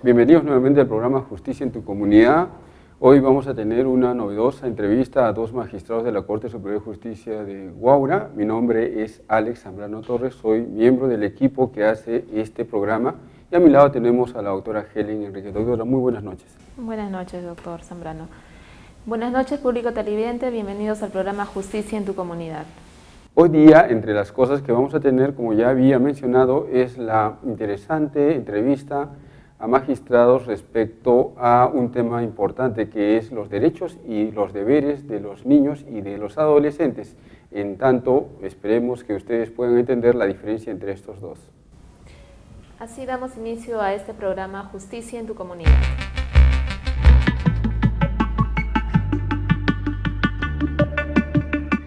Bienvenidos nuevamente al programa Justicia en tu Comunidad. Hoy vamos a tener una novedosa entrevista a dos magistrados de la Corte Superior de Justicia de Huaura. Mi nombre es Alex Zambrano Torres, soy miembro del equipo que hace este programa. Y a mi lado tenemos a la doctora Helen Enrique. Doctora, muy buenas noches. Buenas noches, doctor Zambrano. Buenas noches, público televidente. Bienvenidos al programa Justicia en tu Comunidad. Hoy día, entre las cosas que vamos a tener, como ya había mencionado, es la interesante entrevista a magistrados respecto a un tema importante que es los derechos y los deberes de los niños y de los adolescentes. En tanto, esperemos que ustedes puedan entender la diferencia entre estos dos. Así damos inicio a este programa Justicia en tu Comunidad.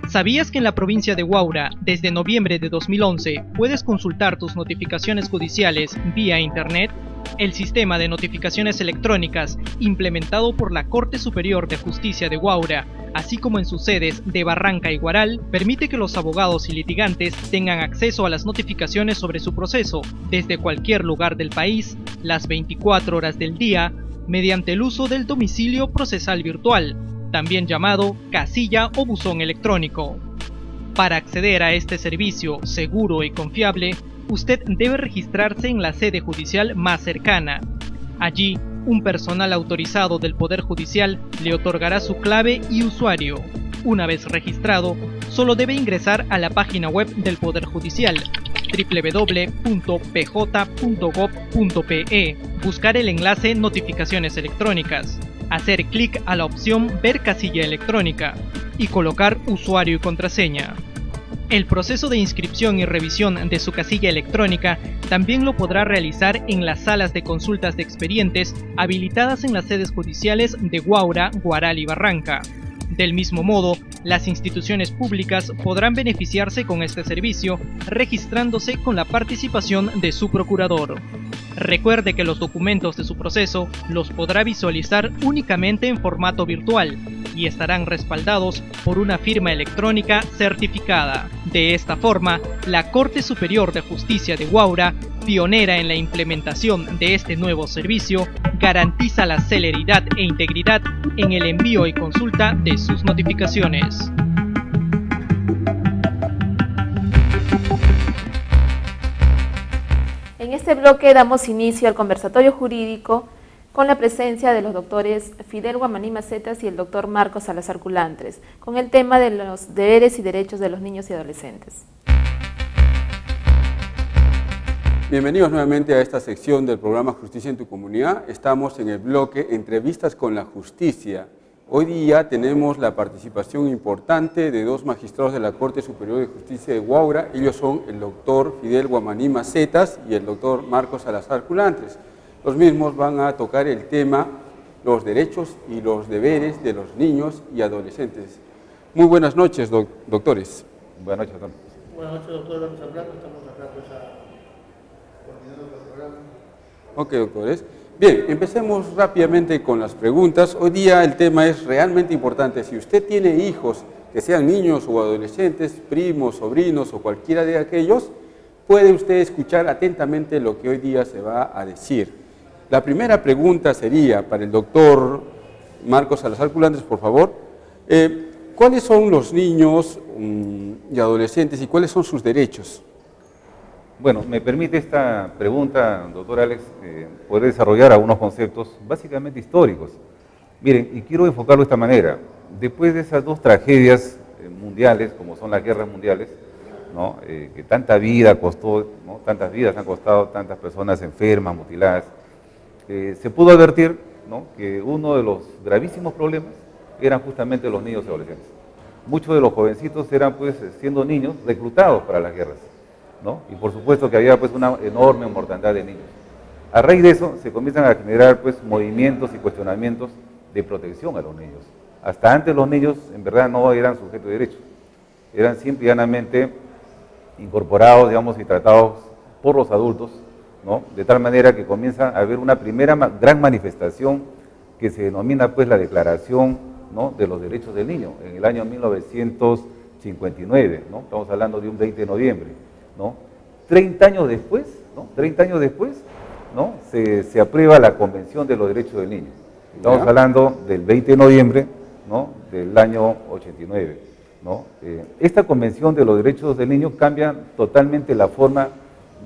¿Sabías que en la provincia de Huaura, desde noviembre de 2011, puedes consultar tus notificaciones judiciales vía Internet? El sistema de notificaciones electrónicas, implementado por la Corte Superior de Justicia de Huaura, así como en sus sedes de Barranca y Huaral, permite que los abogados y litigantes tengan acceso a las notificaciones sobre su proceso, desde cualquier lugar del país, las 24 horas del día, mediante el uso del domicilio procesal virtual, también llamado casilla o buzón electrónico. Para acceder a este servicio seguro y confiable, usted debe registrarse en la sede judicial más cercana. Allí, un personal autorizado del Poder Judicial le otorgará su clave y usuario. Una vez registrado, solo debe ingresar a la página web del Poder Judicial, www.pj.gov.pe, buscar el enlace Notificaciones electrónicas, hacer clic a la opción Ver casilla electrónica y colocar usuario y contraseña. El proceso de inscripción y revisión de su casilla electrónica también lo podrá realizar en las salas de consultas de expedientes habilitadas en las sedes judiciales de Huaura, Huaral y Barranca. Del mismo modo, las instituciones públicas podrán beneficiarse con este servicio registrándose con la participación de su procurador. Recuerde que los documentos de su proceso los podrá visualizar únicamente en formato virtual y estarán respaldados por una firma electrónica certificada. De esta forma, la Corte Superior de Justicia de Huaura, pionera en la implementación de este nuevo servicio, garantiza la celeridad e integridad en el envío y consulta de sus notificaciones. En este bloque damos inicio al conversatorio jurídico con la presencia de los doctores Fidel Guamaní Macetas y el doctor Marcos Salazar Culantres, con el tema de los deberes y derechos de los niños y adolescentes. Bienvenidos nuevamente a esta sección del programa Justicia en tu Comunidad. Estamos en el bloque Entrevistas con la Justicia. Hoy día tenemos la participación importante de dos magistrados de la Corte Superior de Justicia de Huaura. Ellos son el doctor Fidel Guamaní Macetas y el doctor Marcos Salazar Culantres. Los mismos van a tocar el tema, los derechos y los deberes de los niños y adolescentes. Muy buenas noches, doctores. Buenas noches, doctor. Buenas noches, doctor López Zambrano. Estamos acá coordinando el programa. Ok, doctores. Bien, empecemos rápidamente con las preguntas. Hoy día el tema es realmente importante. Si usted tiene hijos que sean niños o adolescentes, primos, sobrinos o cualquiera de aquellos, puede usted escuchar atentamente lo que hoy día se va a decir. La primera pregunta sería para el doctor Marcos Salazar Culantres, por favor. ¿Cuáles son los niños y adolescentes y cuáles son sus derechos? Bueno, me permite esta pregunta, doctor Alex, poder desarrollar algunos conceptos básicamente históricos. Miren, y quiero enfocarlo de esta manera. Después de esas dos tragedias mundiales, como son las guerras mundiales, ¿no? Que tanta vida costó, ¿no? Tantas vidas han costado, tantas personas enfermas, mutiladas, se pudo advertir, ¿no? Que uno de los gravísimos problemas eran justamente los niños y adolescentes. Muchos de los jovencitos eran, pues, siendo niños, reclutados para las guerras, ¿no? Y por supuesto que había, pues, una enorme mortandad de niños. A raíz de eso se comienzan a generar, pues, movimientos y cuestionamientos de protección a los niños. Hasta antes los niños en verdad no eran sujetos de derecho, eran simple y llanamente incorporados, digamos, y tratados por los adultos, ¿no? De tal manera que comienza a haber una primera gran manifestación que se denomina, pues, la Declaración, ¿no? de los Derechos del Niño, en el año 1959, ¿no? Estamos hablando de un 20 de noviembre, ¿no? 30 años después, ¿no? 30 años después, ¿no? se aprueba la Convención de los Derechos del Niño. Estamos hablando del 20 de noviembre, ¿no?, del año 89. ¿No? Esta Convención de los Derechos del Niño cambia totalmente la forma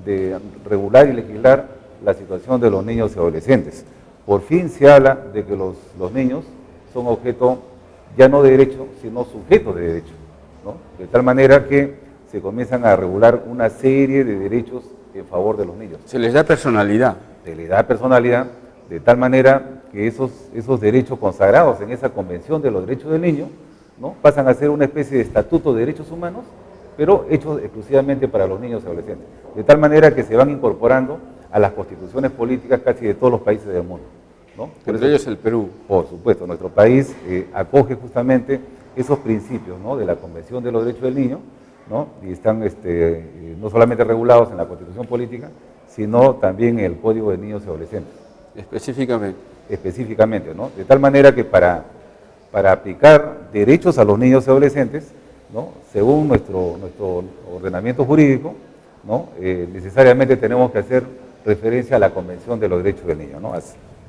de regular y legislar la situación de los niños y adolescentes. Por fin se habla de que los niños son objeto ya no de derecho, sino sujetos de derecho, ¿no? De tal manera que se comienzan a regular una serie de derechos en favor de los niños. Se les da personalidad. Se les da personalidad de tal manera que esos derechos consagrados en esa Convención de los Derechos del Niño, ¿no?, pasan a ser una especie de estatuto de derechos humanos, pero hechos exclusivamente para los niños y adolescentes. De tal manera que se van incorporando a las constituciones políticas casi de todos los países del mundo, ¿no? Entre ellos el Perú. Por supuesto, nuestro país acoge justamente esos principios, ¿no?, de la Convención de los Derechos del Niño, ¿no?, y están no solamente regulados en la Constitución política, sino también en el Código de Niños y Adolescentes. Específicamente. Específicamente, ¿no? De tal manera que para aplicar derechos a los niños y adolescentes, ¿no?, según nuestro ordenamiento jurídico, ¿no?, necesariamente tenemos que hacer referencia a la Convención de los Derechos del Niño, ¿no?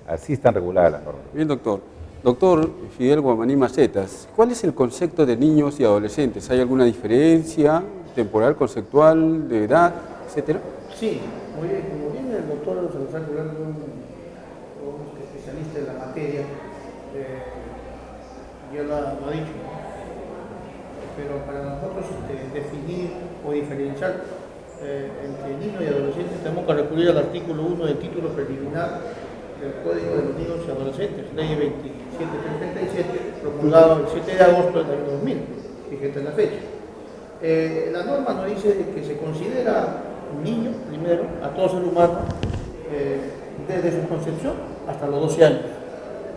Así están reguladas las normas. Bien, doctor. Doctor Fidel Guamaní Macetas, ¿cuál es el concepto de niños y adolescentes? ¿Hay alguna diferencia temporal, conceptual, de edad, etcétera? Sí, muy bien, como bien el doctor Salazar Culantres, un especialista en la materia, ya lo ha dicho, ¿no? Pero para nosotros definir o diferenciar entre niños y adolescentes tenemos que recurrir al artículo 1 del título preliminar del Código de los Niños y Adolescentes, ley 27337, promulgado el 7 de agosto del año 2000, vigente en la fecha. La norma nos dice que se considera niño, primero, a todo ser humano, desde su concepción hasta los 12 años,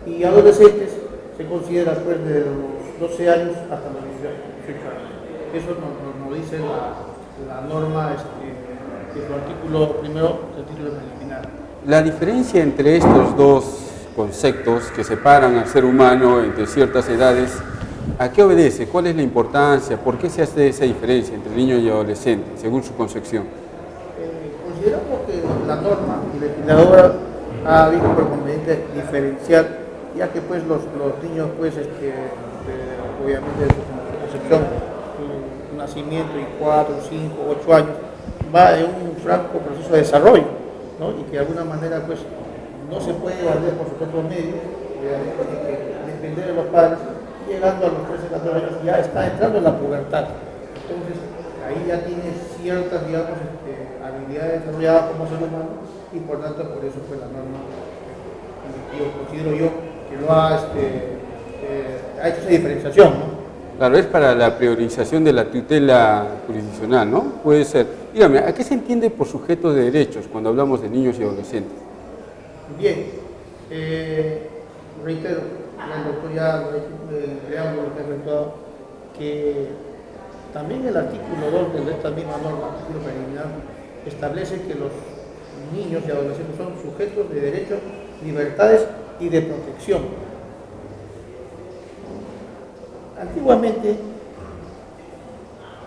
y adolescentes se considera pues desde los 12 años hasta los 18 años. Eso nos dice la norma de su artículo primero del título preliminar. La diferencia entre estos dos conceptos que separan al ser humano entre ciertas edades, ¿a qué obedece? ¿Cuál es la importancia? ¿Por qué se hace esa diferencia entre niño y adolescente, según su concepción? Consideramos que la norma y la legisladora ha visto por conveniente diferenciar, ya que pues los niños pues obviamente de su concepción, su nacimiento y 4, 5, 8 años va en un franco proceso de desarrollo, ¿no? Y que de alguna manera pues no se puede valer por sus propios medios, obviamente hay que depender de los padres, y llegando a los 13, 14 años ya está entrando en la pubertad. Entonces ahí ya tiene ciertas, digamos, habilidades desarrolladas como ser humano, y por tanto por eso pues la norma, yo considero yo que lo ha hecho esa diferenciación, ¿no? Claro, es para la priorización de la tutela jurisdiccional, ¿no? Puede ser. Dígame, ¿a qué se entiende por sujetos de derechos cuando hablamos de niños y adolescentes? Bien, reitero, el doctor ya lo que ha efectuado, que también el artículo 2 de esta misma norma, artículo preliminar, establece que los niños y adolescentes son sujetos de derechos, libertades y de protección. Antiguamente,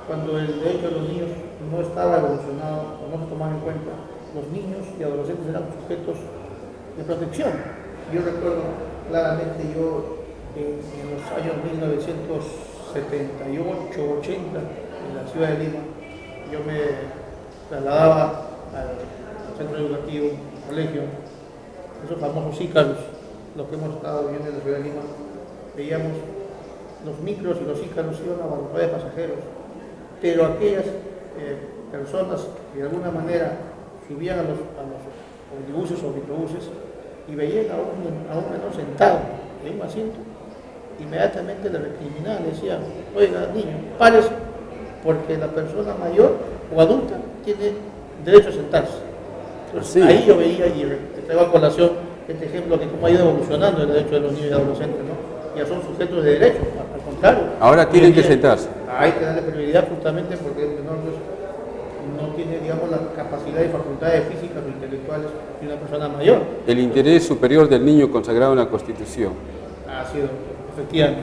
cuando el derecho de los niños no estaba evolucionado o no se tomaba en cuenta, los niños y adolescentes eran sujetos de protección. Yo recuerdo claramente, en los años 1978-80, en la ciudad de Lima, yo me trasladaba al centro educativo, al colegio, esos famosos ícaros, los que hemos estado viendo en la ciudad de Lima, veíamos los micros y los ícaros iban a barbacoa de pasajeros, pero aquellas personas que de alguna manera subían a los omnibuses o microbuses y veían a un menor sentado en un asiento, inmediatamente le recriminaban, le decían: oiga, niño, párese, porque la persona mayor o adulta tiene derecho a sentarse. Entonces, sí, ahí yo veía y traigo a colación este ejemplo que cómo ha ido evolucionando el derecho de los niños y adolescentes, ¿no? Ya son sujetos de derecho, al contrario. Ahora tienen que sentarse. Hay que darle prioridad justamente porque el menor pues, no tiene, digamos, la capacidad y facultades físicas o intelectuales de una persona mayor. El interés superior del niño consagrado en la Constitución. Ha sido, efectivamente.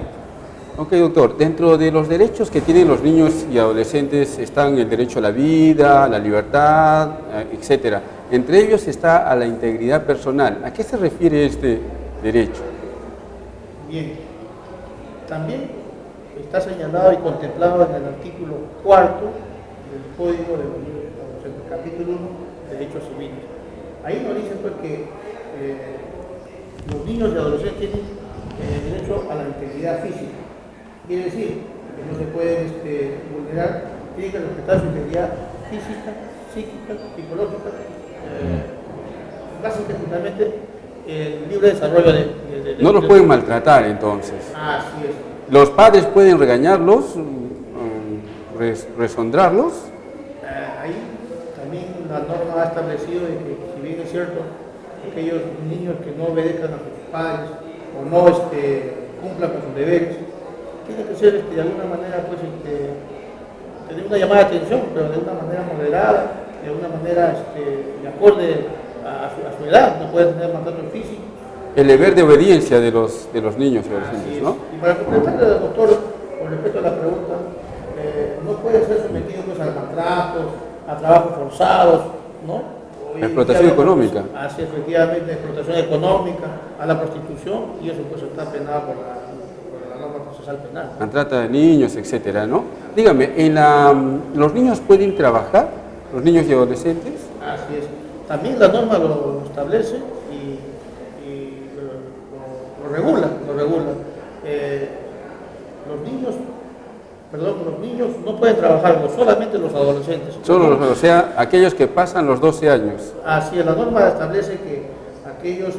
Ok, doctor, dentro de los derechos que tienen los niños y adolescentes están el derecho a la vida, a la libertad, etcétera. Entre ellos está a la integridad personal. ¿A qué se refiere este derecho? Bien, también está señalado y contemplado en el artículo 4 del Código del capítulo 1 de Derechos Civiles. Ahí nos dice pues que los niños y adolescentes tienen derecho a la integridad física. Quiere decir que no se pueden vulnerar, tienen que respetar su integridad física, psíquica, psicológica, básicamente fundamentalmente el libre desarrollo no los pueden maltratar entonces. Así es. ¿Los padres pueden regañarlos, resondrarlos? Ahí también la norma ha establecido de que, si bien es cierto, aquellos niños que no obedezcan a sus padres o no cumplan con sus deberes, tiene que ser de alguna manera pues, tener una llamada de atención, pero de una manera moderada, de una manera de acorde a su edad. No puede tener maltrato físico. El deber de obediencia de los niños y adolescentes, ¿no? Y para completar, doctor, con respecto a la pregunta, no puede ser sometido pues, al maltrato, a trabajos forzados, ¿no? Explotación económica. Así, efectivamente, explotación económica, a la prostitución, y eso pues está penado por la norma procesal penal. La trata de niños, etcétera, ¿no? Dígame, ¿los niños pueden trabajar? ¿Los niños y adolescentes? Así es. También la norma lo establece y lo regula. Los niños no pueden trabajar, solamente los adolescentes. O sea, aquellos que pasan los 12 años. Así es, la norma establece que aquellos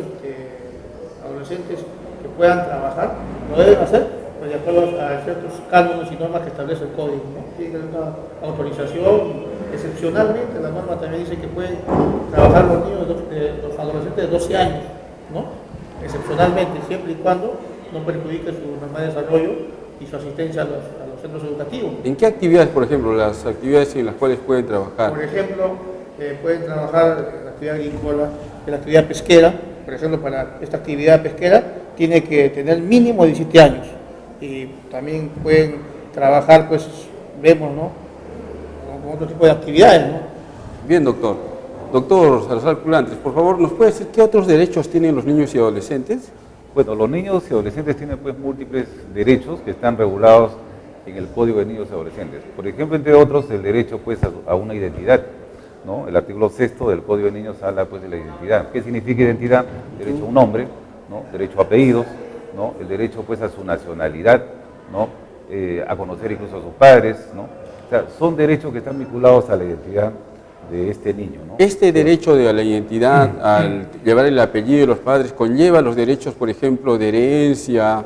adolescentes que puedan trabajar lo deben hacer pues, de acuerdo a ciertos cánones y normas que establece el código, ¿no? Tiene que haber una autorización. Excepcionalmente, la norma también dice que pueden trabajar los niños, los adolescentes de 12 años, ¿no? Excepcionalmente, siempre y cuando no perjudique su normal desarrollo y su asistencia a los centros educativos. ¿En qué actividades, por ejemplo, las actividades en las cuales pueden trabajar? Por ejemplo, pueden trabajar en la actividad agrícola, en la actividad pesquera. Por ejemplo, para esta actividad pesquera tiene que tener mínimo 17 años. Y también pueden trabajar, pues, vemos, ¿no?, con otro tipo de actividades, ¿no? Bien, doctor. Doctor Salazar Culantres, por favor, ¿nos puede decir qué otros derechos tienen los niños y adolescentes? Bueno, los niños y adolescentes tienen pues múltiples derechos que están regulados en el Código de Niños y Adolescentes. Por ejemplo, entre otros, el derecho pues a una identidad, ¿no? El artículo 6º del Código de Niños habla pues de la identidad. ¿Qué significa identidad? Derecho a un nombre, ¿no? Derecho a apellidos, ¿no? El derecho pues a su nacionalidad, ¿no? A conocer incluso a sus padres, ¿no? O sea, son derechos que están vinculados a la identidad de este niño, ¿no? Este derecho a la identidad, al llevar el apellido de los padres, conlleva los derechos, por ejemplo, de herencia,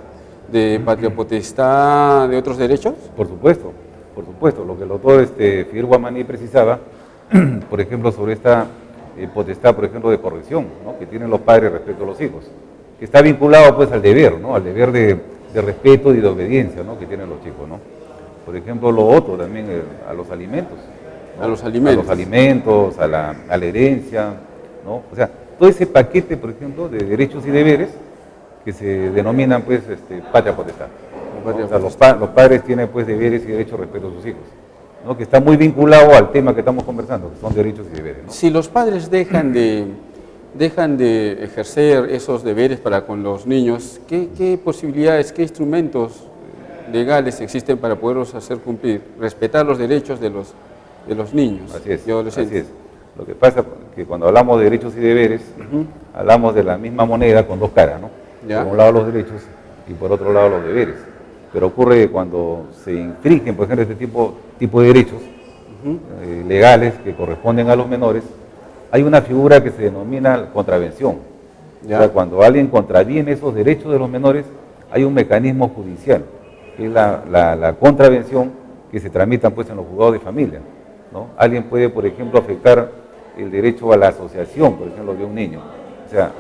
de patria potestad, de otros derechos. Por supuesto. Lo que el doctor Fidel Maní precisaba, por ejemplo, sobre esta potestad, por ejemplo, de corrección, ¿no?, que tienen los padres respecto a los hijos, que está vinculado pues al deber, ¿no?, al deber de respeto y de obediencia, ¿no?, que tienen los chicos, ¿no? Por ejemplo, lo otro también, a los alimentos, ¿no? A los alimentos, a la herencia, ¿no? O sea, todo ese paquete, por ejemplo, de derechos y deberes que se denominan, pues, patria potestad, ¿no? O sea, los padres tienen, pues, deberes y derechos respecto a sus hijos, ¿no?, que está muy vinculado al tema que estamos conversando, que son derechos y deberes, ¿no? Si los padres dejan de ejercer esos deberes para con los niños, ¿qué posibilidades, qué instrumentos legales existen para poderlos hacer cumplir, respetar los derechos de los niños y adolescentes? Así es. Lo que pasa es que cuando hablamos de derechos y deberes, hablamos de la misma moneda con dos caras, ¿no? ¿Ya? Por un lado los derechos y por otro lado los deberes. Pero ocurre que cuando se infringen, por ejemplo, este tipo de derechos legales que corresponden a los menores, hay una figura que se denomina contravención. ¿Ya? O sea, cuando alguien contraviene esos derechos de los menores, hay un mecanismo judicial, que es la contravención que se tramita pues en los juzgados de familia, ¿no? Alguien puede, por ejemplo, afectar el derecho a la asociación, por ejemplo, de un niño. O sea,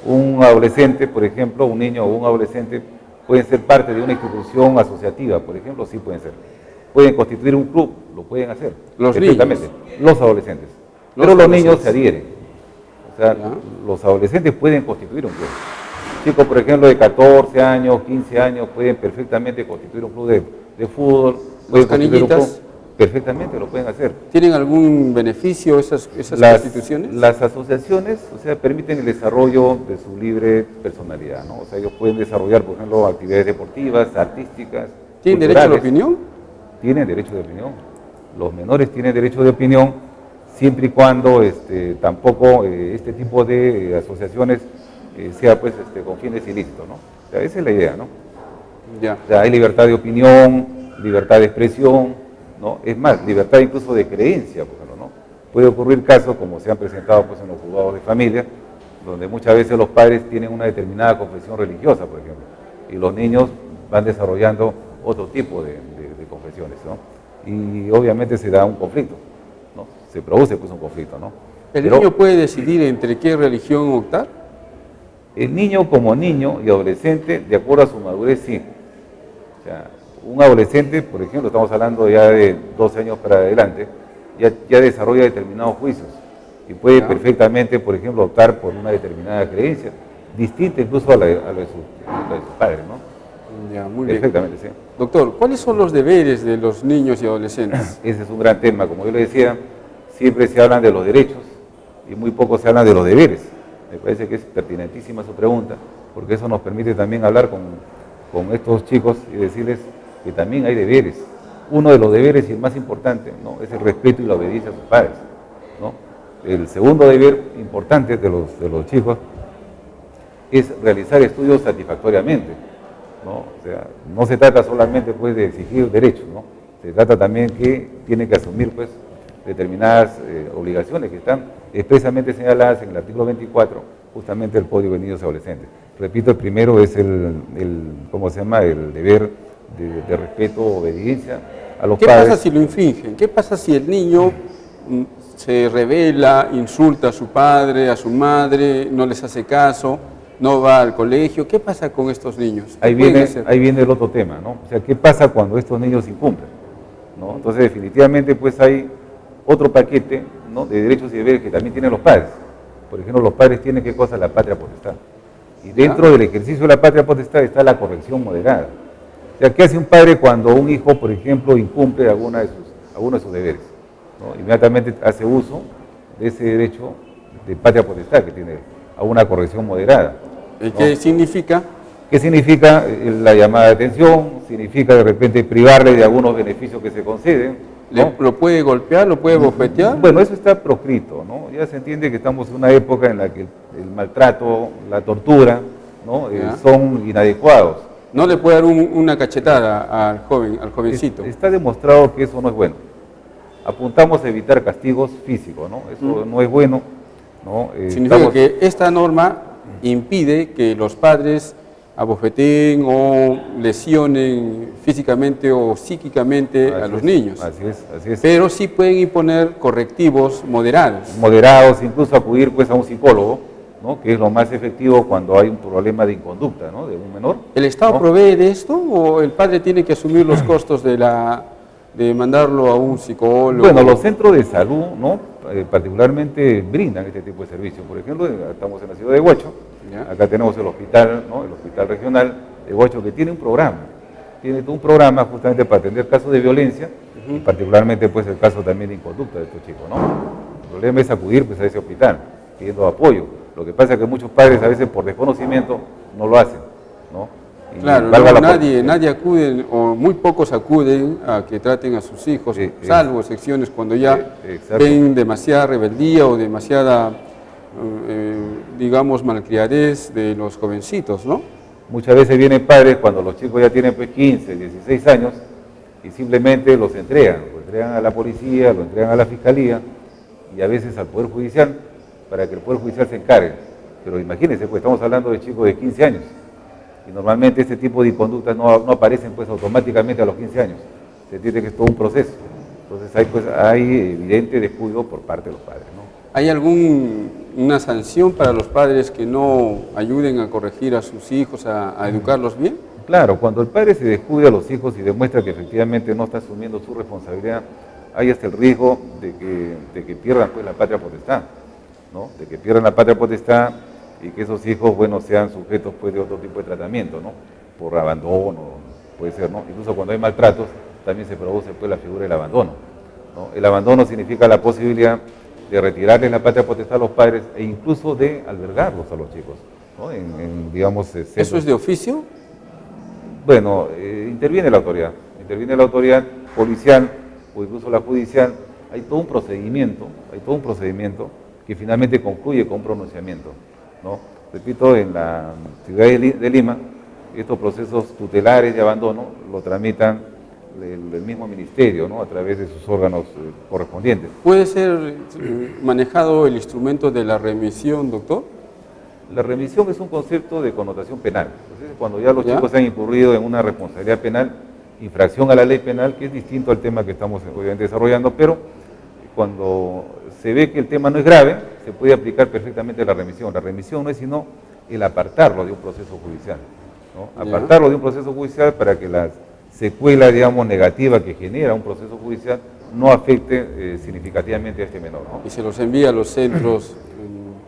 un adolescente, por ejemplo, un niño o un adolescente pueden ser parte de una institución asociativa, por ejemplo, sí pueden ser. Pueden constituir un club, lo pueden hacer. Los niños. Los adolescentes. Pero los niños se adhieren. O sea, los adolescentes pueden constituir un club. Chicos, por ejemplo, de 14 años, 15 años, pueden perfectamente constituir un club de fútbol. Los canillitas. perfectamente lo pueden hacer. ¿Tienen algún beneficio esas constituciones? Las asociaciones, o sea, permiten el desarrollo de su libre personalidad, ¿no? O sea, ellos pueden desarrollar, por ejemplo, actividades deportivas, artísticas, ¿Tienen derecho a la opinión? Tienen derecho de opinión. Los menores tienen derecho de opinión siempre y cuando tampoco este tipo de asociaciones sea pues con fines ilícitos, ¿no? O sea, esa es la idea, ¿no? Ya. O sea, hay libertad de opinión, libertad de expresión, ¿no? Es más, libertad incluso de creencia, por ejemplo, ¿no? Puede ocurrir casos como se han presentado pues, en los juzgados de familia, donde muchas veces los padres tienen una determinada confesión religiosa, por ejemplo, y los niños van desarrollando otro tipo de confesiones, ¿no? Y obviamente se da un conflicto, ¿no? Se produce pues un conflicto, ¿no? ¿El niño puede decidir entre qué religión optar? El niño como niño y adolescente, de acuerdo a su madurez, sí. O sea, un adolescente, por ejemplo, estamos hablando ya de 12 años para adelante, ya desarrolla determinados juicios y puede perfectamente, por ejemplo, optar por una determinada creencia, distinta incluso a la de sus padres, ¿no? Ya, muy bien. Perfectamente, sí. Doctor, ¿cuáles son los deberes de los niños y adolescentes? Ese es un gran tema, como yo le decía, siempre se hablan de los derechos y muy poco se hablan de los deberes. Me parece que es pertinentísima su pregunta, porque eso nos permite también hablar con estos chicos y decirles que también hay deberes. Uno de los deberes y el más importante, ¿no?, es el respeto y la obediencia a sus padres, ¿no? El segundo deber importante de los chicos es realizar estudios satisfactoriamente, ¿no? O sea, no se trata solamente pues, de exigir derechos, ¿no? Se trata también que tienen que asumir pues, determinadas obligaciones que están expresamente señaladas en el artículo 24, justamente del Código de Niños y Adolescentes. Repito, el primero es ¿cómo se llama?, el deber de respeto, obediencia a los padres. ¿Qué pasa si lo infringen? ¿Qué pasa si el niño se rebela, insulta a su padre, a su madre, no les hace caso, no va al colegio? ¿Qué pasa con estos niños? Ahí viene el otro tema, ¿no? O sea, ¿qué pasa cuando estos niños incumplen, ¿no? Entonces, definitivamente, pues hay otro paquete, ¿no?, de derechos y deberes que también tienen los padres. Por ejemplo, los padres tienen, ¿qué cosa? La patria potestad. Y dentro del ejercicio de la patria potestad está la corrección moderada. O sea, ¿qué hace un padre cuando un hijo, por ejemplo, incumple alguno de sus deberes, ¿no? Inmediatamente hace uso de ese derecho de patria potestad que tiene a una corrección moderada, ¿no? ¿Qué significa? ¿Qué significa? La llamada de atención, significa de repente privarle de algunos beneficios que se conceden, ¿no? ¿Lo puede golpear, lo puede bofetear? Bueno, eso está proscrito, ¿no? Ya se entiende que estamos en una época en la que el maltrato, la tortura, ¿no?, son inadecuados. No le puede dar una cachetada al jovencito. Está demostrado que eso no es bueno. Apuntamos a evitar castigos físicos, ¿no? Eso no es bueno, ¿no? Significa que esta norma impide que los padres abofeteen o lesionen físicamente o psíquicamente a los niños. Así es. Pero sí pueden imponer correctivos moderados. Moderados, incluso acudir pues a un psicólogo, ¿no?, que es lo más efectivo cuando hay un problema de inconducta, ¿no?, de un menor. ¿El Estado provee de esto o el padre tiene que asumir los costos de mandarlo a un psicólogo? Bueno, los centros de salud, ¿no?, particularmente brindan este tipo de servicios. Por ejemplo, estamos en la ciudad de Huacho, acá tenemos el hospital, ¿no?, el hospital regional de Huacho, que tiene un programa, justamente para atender casos de violencia, y particularmente pues el caso también de inconducta de estos chicos, ¿no? El problema es acudir pues a ese hospital pidiendo apoyo. Lo que pasa es que muchos padres a veces por desconocimiento no lo hacen, ¿no? Y claro, nadie acude, o muy pocos acuden a que traten a sus hijos, salvo excepciones cuando ya ven demasiada rebeldía o demasiada, digamos, malcriadez de los jovencitos, ¿no? Muchas veces vienen padres cuando los chicos ya tienen pues 15, 16 años y simplemente los entregan a la policía, lo entregan a la fiscalía y a veces al Poder Judicial, para que el Poder Judicial se encargue. Pero imagínense, pues estamos hablando de chicos de 15 años y normalmente este tipo de conductas no aparecen pues automáticamente a los 15 años. Se entiende que es todo un proceso. Entonces hay evidente descuido por parte de los padres, ¿no? ¿Hay alguna sanción para los padres que no ayuden a corregir a sus hijos, a educarlos bien? Claro, cuando el padre se descuida a los hijos y demuestra que efectivamente no está asumiendo su responsabilidad, hay hasta el riesgo de que pierdan pues la patria potestad, ¿no? De que pierdan la patria potestad y que esos hijos, bueno, sean sujetos pues de otro tipo de tratamiento, ¿no? Por abandono, puede ser, ¿no? Incluso cuando hay maltratos, también se produce pues la figura del abandono. ¿no? El abandono significa la posibilidad de retirarles la patria potestad a los padres e incluso de albergarlos a los chicos, ¿no? Digamos, ¿Eso es de oficio? Bueno, interviene la autoridad policial o incluso la judicial. Hay todo un procedimiento que finalmente concluye con un pronunciamiento, ¿no? Repito, en la ciudad de Lima, estos procesos tutelares de abandono lo tramitan el mismo ministerio, ¿no? A través de sus órganos correspondientes. ¿Puede ser manejado el instrumento de la remisión, doctor? La remisión es un concepto de connotación penal. Entonces, cuando ya los chicos han incurrido en una responsabilidad penal, infracción a la ley penal, que es distinto al tema que estamos obviamente desarrollando, pero cuando se ve que el tema no es grave, se puede aplicar perfectamente la remisión. La remisión no es sino el apartarlo de un proceso judicial, ¿no? Apartarlo de un proceso judicial para que las secuela, digamos, negativa que genera un proceso judicial no afecte significativamente a este menor, ¿no? Y se los envía a los centros.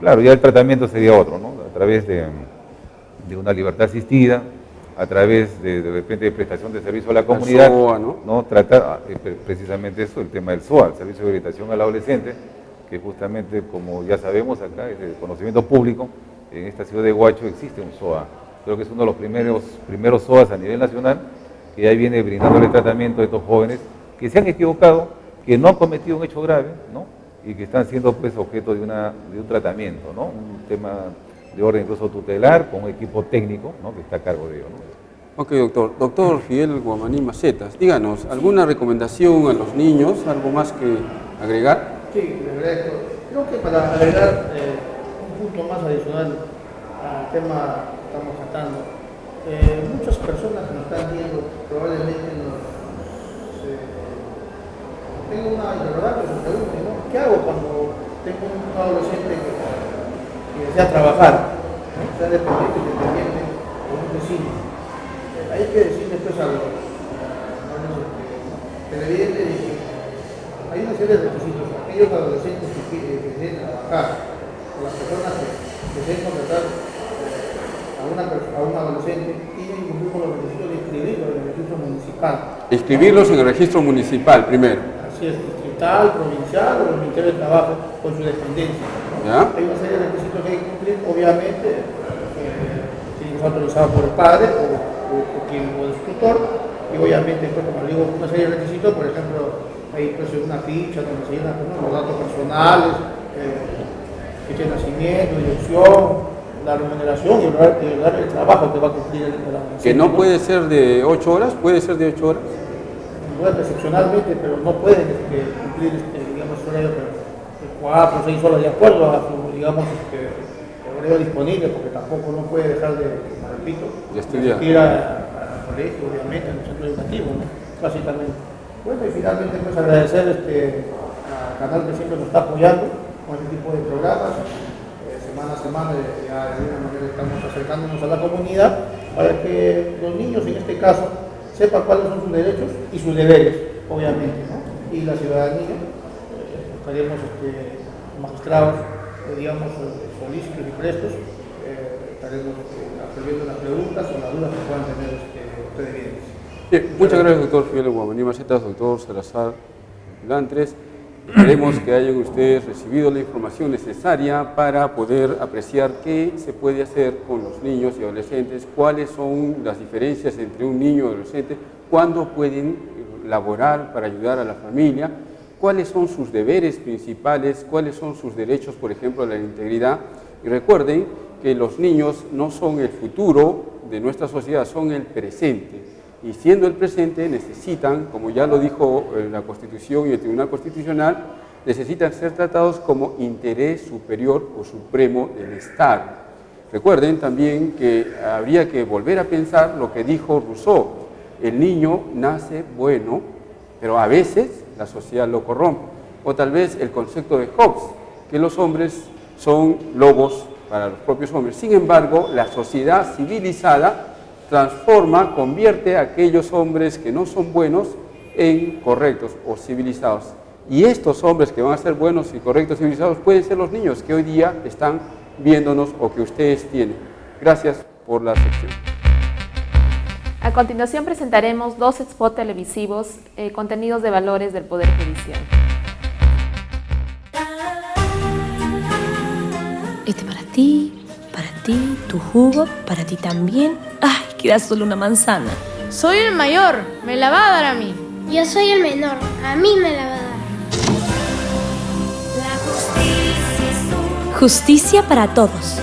Claro, ya el tratamiento sería otro, ¿no? A través de una libertad asistida, a través de repente de prestación de servicio a la comunidad, SOA, ¿no? Tratar precisamente eso, el tema del SOA, el Servicio de Orientación al Adolescente, que justamente, como ya sabemos acá, es de conocimiento público, en esta ciudad de Huacho existe un SOA. Creo que es uno de los primeros SOAs a nivel nacional, que ya viene brindándole tratamiento a estos jóvenes que se han equivocado, que no han cometido un hecho grave, ¿no? Y que están siendo pues objeto de un tratamiento, ¿no? Un tema de orden incluso tutelar, con un equipo técnico, ¿no? Que está a cargo de ello, ¿no? Ok, doctor. Doctor Fidel Guamaní Macetas, díganos, ¿alguna recomendación a los niños? ¿Algo más que agregar? Sí, le agradezco. Creo que para agregar un punto más adicional al tema que estamos tratando, muchas personas que nos están viendo probablemente tengo una interrogante, se pregunten, ¿no? ¿Qué hago cuando tengo un adolescente que desea trabajar, ¿no? Sea dependiente, independiente o un vecino? Hay que decirle pues a los televidentes que hay una serie de requisitos. Aquellos adolescentes que deseen trabajar, o las personas que deseen contratar a un adolescente, tienen que cumplir con los requisitos de inscribirlos en el registro municipal. Inscribirlos en el registro municipal primero. Así es, distrital, provincial o el Ministerio de Trabajo con su dependencia, ¿no? Hay una serie de requisitos que hay que cumplir, obviamente, tienen que ser autorizados por el padre o el tutor, y obviamente, pues, como digo, una serie de requisitos, por ejemplo, hay pues, una ficha donde se llenan los datos personales, fecha de nacimiento, dirección, la remuneración y el horario de trabajo que va a cumplir el adolescente. Que no puede ser de 8 horas, puede ser de 8 horas. Bueno, excepcionalmente, pero no pueden cumplir, digamos, horario de 4 o 6 horas de acuerdo a su, digamos, horario disponible, porque tampoco no puede dejar de, repito, de estudiar. Ir al colegio, obviamente, en el centro educativo, ¿no? Básicamente. Bueno, y finalmente, pues agradecer al canal que siempre nos está apoyando con este tipo de programas. Semana a semana, ya de alguna manera estamos acercándonos a la comunidad para que los niños, en este caso, sepa cuáles son sus derechos y sus deberes, obviamente, ¿no? Y la ciudadanía, estaremos magistrados, digamos, solícitos y prestos, estaremos resolviendo las preguntas o las dudas que puedan tener ustedes bien. Bien, muchas gracias, doctor Fidel Guamaní Macetas, doctor Salazar Lantres. Esperemos que hayan ustedes recibido la información necesaria para poder apreciar qué se puede hacer con los niños y adolescentes, cuáles son las diferencias entre un niño y un adolescente, cuándo pueden laborar para ayudar a la familia, cuáles son sus deberes principales, cuáles son sus derechos, por ejemplo, a la integridad. Y recuerden que los niños no son el futuro de nuestra sociedad, son el presente. Y siendo el presente necesitan, como ya lo dijo la Constitución y el Tribunal Constitucional, necesitan ser tratados como interés superior o supremo del Estado. Recuerden también que habría que volver a pensar lo que dijo Rousseau: el niño nace bueno, pero a veces la sociedad lo corrompe. O tal vez el concepto de Hobbes, que los hombres son lobos para los propios hombres. Sin embargo, la sociedad civilizada transforma, convierte a aquellos hombres que no son buenos en correctos o civilizados. Y estos hombres que van a ser buenos y correctos y civilizados pueden ser los niños que hoy día están viéndonos o que ustedes tienen. Gracias por la sección. A continuación presentaremos 2 spots televisivos contenidos de valores del Poder Judicial. Este para ti, tu jugo, para ti también. ¡Ay, queda solo una manzana! Soy el mayor, me la va a dar a mí. Yo soy el menor, a mí me la va a dar. Justicia para todos.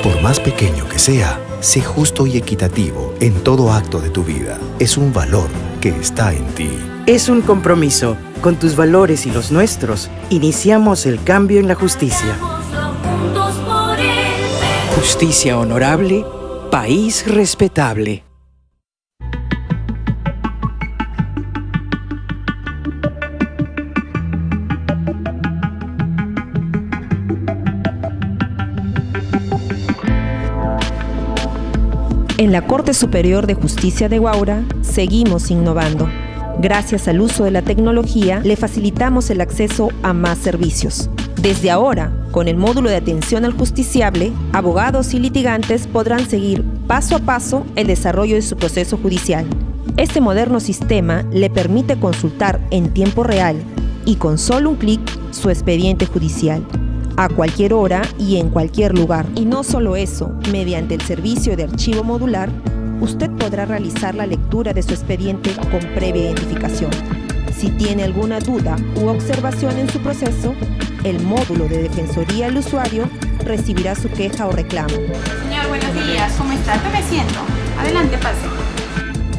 Por más pequeño que sea, sé justo y equitativo en todo acto de tu vida. Es un valor que está en ti. Es un compromiso. Con tus valores y los nuestros, iniciamos el cambio en la justicia. Justicia honorable, país respetable. En la Corte Superior de Justicia de Huaura, seguimos innovando. Gracias al uso de la tecnología, le facilitamos el acceso a más servicios. Desde ahora, con el módulo de atención al justiciable, abogados y litigantes podrán seguir paso a paso el desarrollo de su proceso judicial. Este moderno sistema le permite consultar en tiempo real y con solo un clic su expediente judicial, a cualquier hora y en cualquier lugar. Y no solo eso, mediante el servicio de archivo modular, usted podrá realizar la lectura de su expediente con previa identificación. Si tiene alguna duda u observación en su proceso, el módulo de Defensoría del Usuario recibirá su queja o reclamo. Señor, buenos días. ¿Cómo está? Tome asiento. Adelante, pase.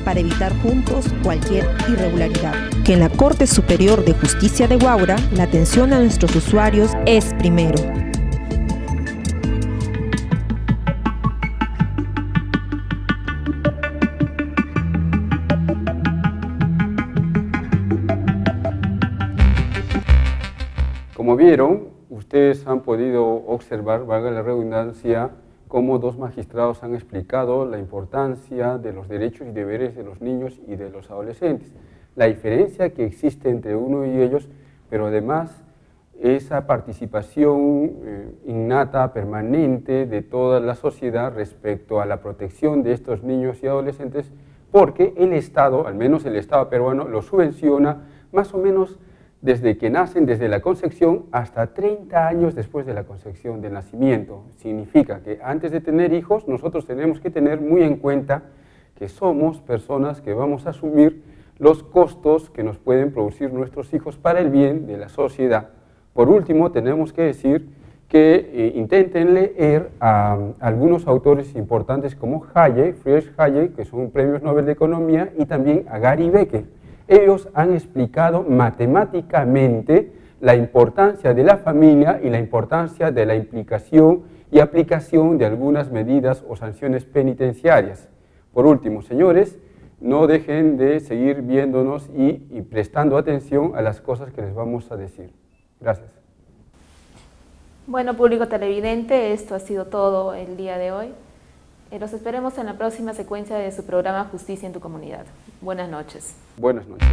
Para evitar juntos cualquier irregularidad. Que en la Corte Superior de Justicia de Huaura, la atención a nuestros usuarios es primero. Como vieron, ustedes han podido observar, valga la redundancia, cómo 2 magistrados han explicado la importancia de los derechos y deberes de los niños y de los adolescentes, la diferencia que existe entre uno y ellos, pero además esa participación innata, permanente de toda la sociedad respecto a la protección de estos niños y adolescentes, porque el Estado, al menos el Estado peruano, los subvenciona más o menos desde que nacen, desde la concepción hasta 30 años después de la concepción, del nacimiento. Significa que antes de tener hijos, nosotros tenemos que tener muy en cuenta que somos personas que vamos a asumir los costos que nos pueden producir nuestros hijos para el bien de la sociedad. Por último, tenemos que decir que intenten leer a algunos autores importantes como Hayek, Friedrich Hayek, que son premios Nobel de Economía, y también a Gary Becker. Ellos han explicado matemáticamente la importancia de la familia y la importancia de la implicación y aplicación de algunas medidas o sanciones penitenciarias. Por último, señores, no dejen de seguir viéndonos y prestando atención a las cosas que les vamos a decir. Gracias. Bueno, público televidente, esto ha sido todo el día de hoy. Los esperemos en la próxima secuencia de su programa Justicia en tu Comunidad. Buenas noches. Buenas noches.